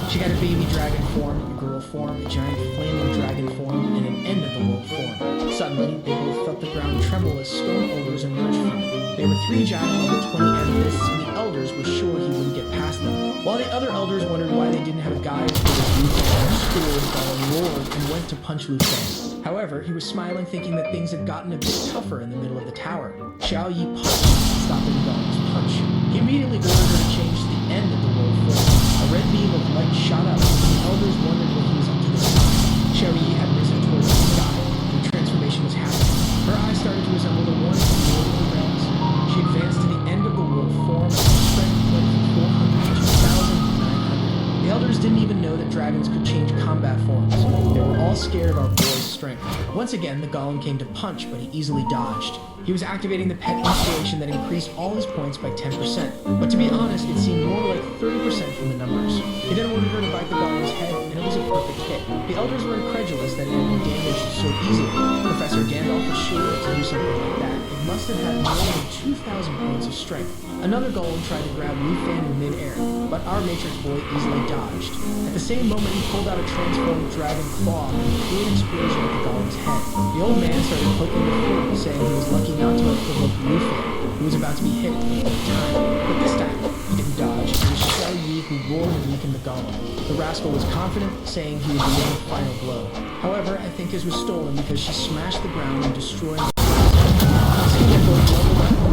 She had a baby dragon form, a girl form, a giant flaming dragon form, and an end-of-the-world form. Suddenly, they both felt the ground tremble as stone ogres emerged from it. They were 3 giant level 20 amethysts, and the elders were sure he wouldn't get past them. While the other elders wondered why they didn't have guys for the Lufan, scored, Gollum roared, and went to punch Lufan. However, he was smiling, thinking that things had gotten a bit tougher in the middle of the tower. Xiao Yi punched, stopping Gollum's punch. He immediately ordered her to change to the end of the world form. A red beam of light shot up, and the elders wondered what he was up to this time. Xiao Yi had risen towards the sky, and the transformation was happening. Her eyes started to resemble the ones from the Lord of the Rings. She advanced to the end of the world form, and her strength went from 400 to 1,900. The elders didn't even know that dragons could change combat forms. They were all scared of our boy's strength. Once again, the golem came to punch, but he easily dodged. He was activating the pet inspiration that increased all his points by 10%. But to be honest, it seemed more like 30% from the numbers. He then ordered her to bite the golem's head, and it was a perfect hit. The elders were incredulous that it had been damaged so easily. Professor Gandalf was sure to do something like that. It must have had more than 2,000 points of strength. Another golem tried to grab Lufan in midair, but our Matrix boy easily dodged. At the same moment, he pulled out a transformed dragon claw and threw an explosion at the golem's head. The old man started poking the fool, saying he was lucky not to have provoked Lufan, who was about to be hit for the third time. But this time, he didn't dodge. It was Xiao Yi who roared and weakened the golem. The rascal was confident, saying he would deliver the final blow. However, I think his was stolen because she smashed the ground and destroyed the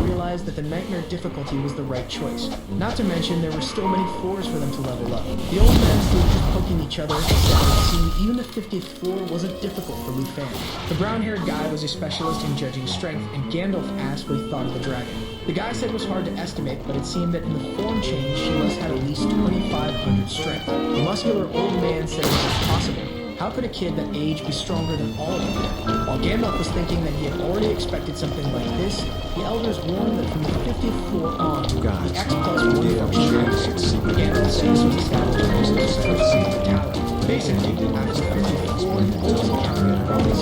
realized that the nightmare difficulty was the right choice. Not to mention, there were still many floors for them to level up. The old men who were just poking each other said it seemed even the 50th floor wasn't difficult for Lufan. The brown-haired guy was a specialist in judging strength, and Gandalf asked what he thought of the dragon. The guy said it was hard to estimate, but it seemed that in the form change, she must have at least 2,500 strength. The muscular old man said it was possible. How could a kid that age be stronger than all of them? While Gandalf was thinking that he had already expected something like this, the elders warned that from the 50th floor on, the X plus 1 function activated. Gandalf said this was established as the first seat of the tower. Basically, after the 50th floor, you always encounter a bonus.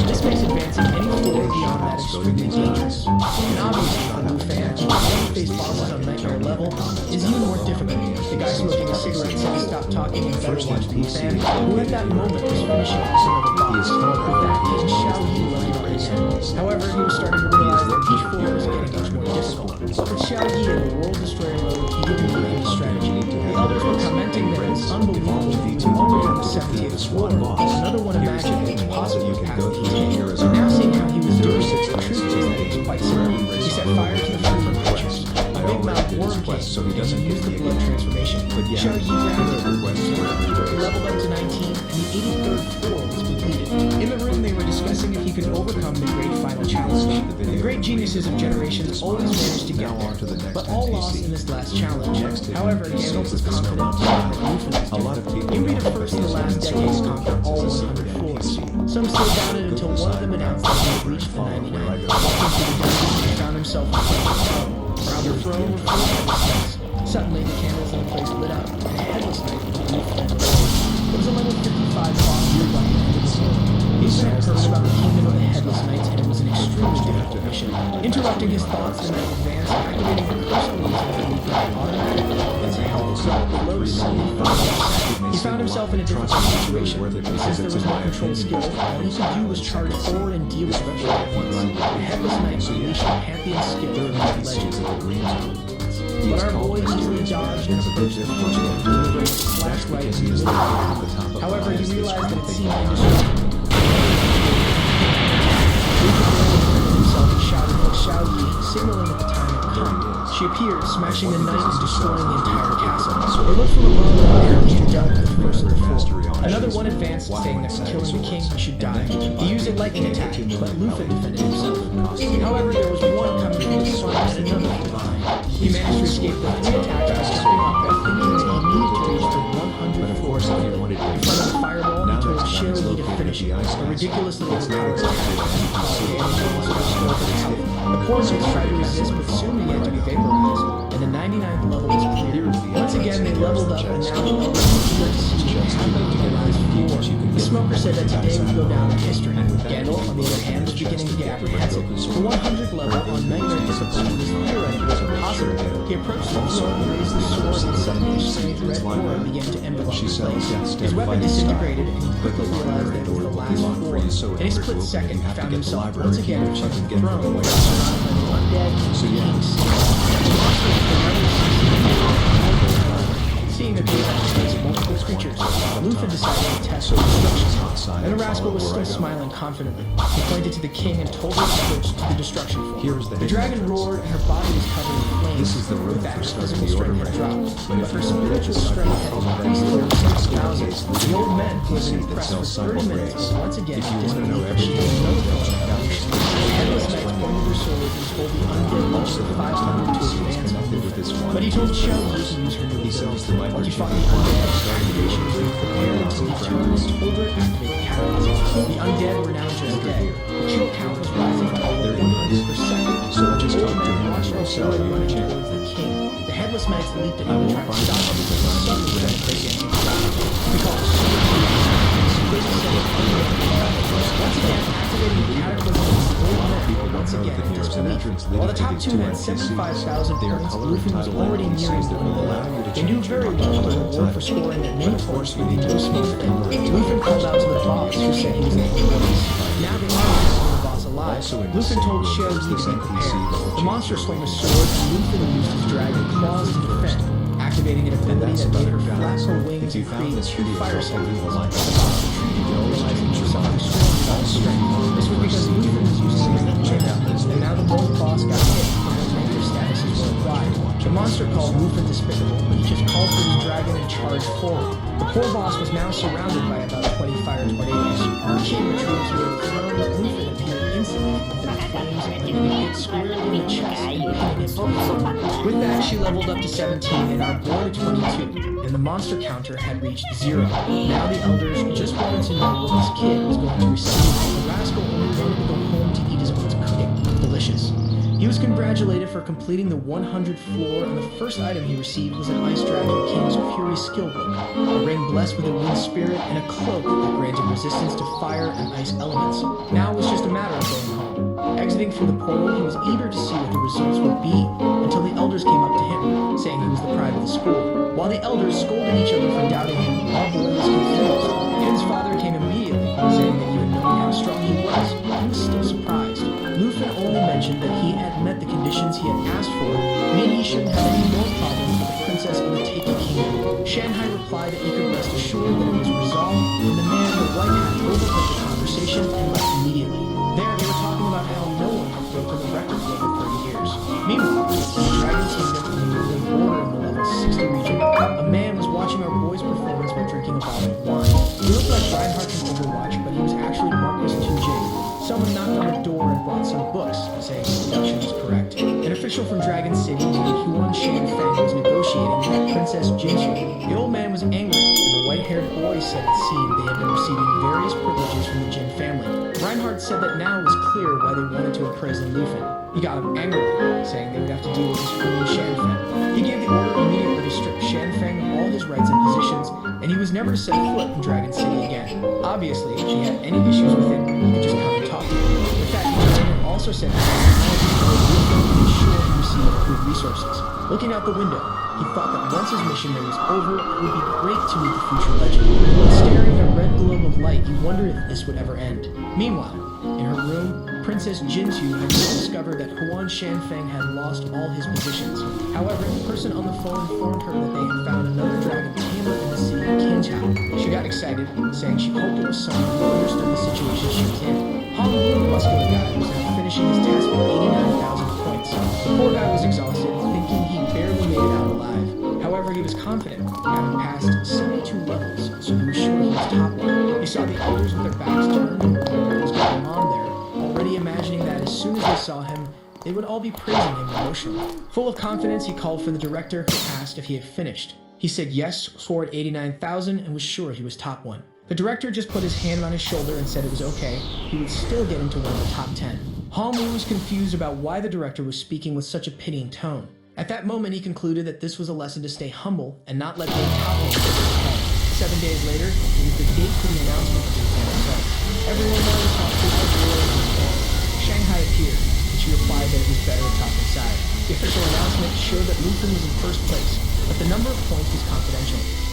This makes advancing any floor beyond that extremely dangerous. And obviously, on Lufan, to face bosses on nightmare level is even more difficult. The guy smoking a cigarette said to stop talking and better watch Lufan, who at that moment was finishing off some of the boss. With that, he and Xiao Yi running on his head. However, he was starting to realize that each floor was getting much more difficult. But with Xiao Yi in the World Destroyer mode, he didn't need any strategy. The elders were commenting that it was unbelievable to only on the 70th floor. Another one imagined it was possible to pass the ETA. Now seeing how he was doing it, the truth is that it was quite simple. He set fire to the frequent creatures. A big mouth worm came, and he used the blood transformation. Xiao Yi grabbed it, he leveled up to 19, and the 83rd floor was completed. In the room, they were discussing if he could overcome the great final challenge. The great geniuses of generations always managed to get there, but all lost in this last challenge. However, Gandalf was confident that Lufan he made it first in the last decade to conquer all 100 floors. Some still doubted until one of them announced that he had reached the 99. Walking through the dungeon, he found himself in front of the throne. Around the throne were 4 headless knights. Suddenly, the candles in the place lit up, and a headless knight with Lufan. It was a level 55 boss nearby the end of the floor. He's been heard about the kingdom of the headless knights, and it was an extremely difficult mission. Interrupting his thoughts, the knight advanced, activating the crystal laser that Lufan automatically as a health drop below 75%. He found himself in a difficult situation. Since there was no controlled skill, all he could do was charge forward and deal with pressure at once. The headless knight unleashed a pantheon skill from the legend. But our boy easily dodged and approached the fortune, delivering a slash right in the middle of the path. However, he realized that it seemed indestructible. Himself and shouted at Xiao Yi, signaling that the time had come. She appeared, smashing the knight and destroying the entire castle. They looked for a moment and apparently had dealt with the first of the four. Another one advanced, saying that for killing the king he should die. He used a lightning attack, but Lufan defended himself. However, there was one coming from the front and another from behind. He managed to escape the 3 attacks by jumping up and thinking that he needed to reach the 100 floors in front of the fireball. He told Xiao Yi to finish it. A ridiculously overpowered attack. The poor knights tried to resist, but soon began to be vaporized, and the 99th level was cleared. Once again, they leveled up, and now the elders were eager to see what happened to the last floor. The smoker said that today would go down in history. Gandalf, on the other hand, was beginning to get apprehensive. The 100 level on Nightmare difficulty was theoretically impossible. He approached the throne, raised the sword, and suddenly a strange red aura began to envelop his place. His weapon disintegrated, and he quickly realized that it was the last four. In a split second, he found himself once again in front of the throne, surrounded by the undead and kings. Seeing that they had to face multiple creatures, Luthen decided to test the destruction. And the rascal was still smiling confidently. He pointed to the king and told her to switch to the destruction form. The dragon roared and her body was covered in flames. This is the room With that, for starting physical the strength order had dropped, When but her it spiritual strength had increased to over 6,000. The old men, who had been impressed for 30 minutes, was once again disbelieved that she had no knowledge about her. The headless knights pointed their swords and told the undead legion of 500 to advance on Luthen. But he told Shell to use her new ability. While he fought the undead, activation was prepared until he turned and told her to activate the catalyst. The undead were now just dead. The kill count was rising by over 100%. So just the talk old to man him watched and her sell you running a chance. towards the king. The headless knights leaped at him and tried to stop him, but suddenly started breaking We call it once again, activating the cataclysm, the old men once again in disbelief. While the top two had 75,000 points, Luthen was already nearing the goal. They knew very well the reward for scoring that many points would be no small thing. Luthen called out to the boss, who said he was the police. Now they wanted to see the boss alive. Luthen told Shell to be prepared. The monster swung a sword, and Luthen used his dragon claws to defend, activating an ability that made her flap her wings and create two fire cycles. The boss retreated, realizing she was something strange about his strength. This was because Luthen was using his ninja, and now the bold boss got hit, and his ranger statuses were applied. The monster called Luthen despicable, but he just called for his dragon and charged forward. The poor boss was now surrounded by about 20 fire tornadoes. The king retreated to the throne, but Luthen appeared instantly within the flames and he hit squarely in the chest, hitting it. With that, she leveled up to 17 and our boy to 22, and the monster counter had reached 0. Now the elders just wanted to know what this kid was going to receive, and the rascal only wanted to go home to eat his own cooking. Delicious. He was congratulated for completing the 100th floor, and the first item he received was an Ice Dragon King's Fury skill book, a ring blessed with a wind spirit, and a cloak that granted resistance to fire and ice elements. Now it was just a matter of going home. Exiting through the portal, he was eager to see what the results would be, until the elders came up to him, saying he was the pride of the school. While the elders scolded each other for doubting him, our boy was confused. Aiden's father came immediately, saying that even knowing how strong he was still surprised. Luthen only mentioned that he had met the conditions he had asked for, meaning he shouldn't have any more problems with the princess of the Taken Kingdom. Shanghai replied that he could rest assured that it was resolved, and the man in the white hat overheard the conversation and left immediately. There, they were talking about how no one had broken the record for over 30 years. Meanwhile, in the Dragon Kingdom in the northern border in the level 60 region, a man was watching our boy's performance by drinking a bottle of wine. He looked like Reinhardt from Overwatch, but he was actually Marcus 2J. Someone knocked on the door and brought some books, saying his deduction was correct. An official from Dragon City named Huan Shan Feng was negotiating with Princess Jinsu. The old man was angry, and the white-haired boy said it seemed they had been receiving various privileges from the Jin family. Reinhardt said that now it was clear why they wanted to imprison Luthen. He got him angrily, saying they would have to deal with his Huan Shan Feng. He gave the order immediately to strip Shan Feng of all his rights and positions, and he was never to set foot in Dragon City again. Obviously, if she had any issues with him, he could just come and talk to her. In fact, he turned and also said that Luthen would be sure to receive improved resources. Looking out the window, he thought that once his mission there was over, it would be great to meet the future legend. But staring at a red globe of light, he wondered if this would ever end. Meanwhile, in her room, Princess Jinsu had just discovered that Huan Shanfeng had lost all his positions. However, the person on the phone informed her that they had found another dragon tamer in the city of Qingchao. She got excited, saying she hoped it was someone who understood the situation she was in. Hong Wu, the muscular guy, was now finishing his task with 89,000 points. The poor guy was exhausted, thinking he barely made it out alive. However, he was confident, having passed 72 levels, so he was sure he was top one. He saw the elders with their backs turned and wondered what was going on there, already imagining that as soon as they saw him, they would all be praising him emotionally. Full of confidence, he called for the director, who asked if he had finished. He said yes, scored 89,000, and was sure he was top one. The director just put his hand on his shoulder and said it was okay. He would still get into one of the top 10. Hong Wu was confused about why the director was speaking with such a pitying tone. At that moment, he concluded that this was a lesson to stay humble and not let being top one get to his head. 7 days later, it was the date for the announcement of Lu Fan himself. Everyone wanted to talk to Lu Fan. Shanghai appeared, and she replied that it was better to talk inside. The official announcement showed that Lu Fan was in first place, but the number of points was confidential.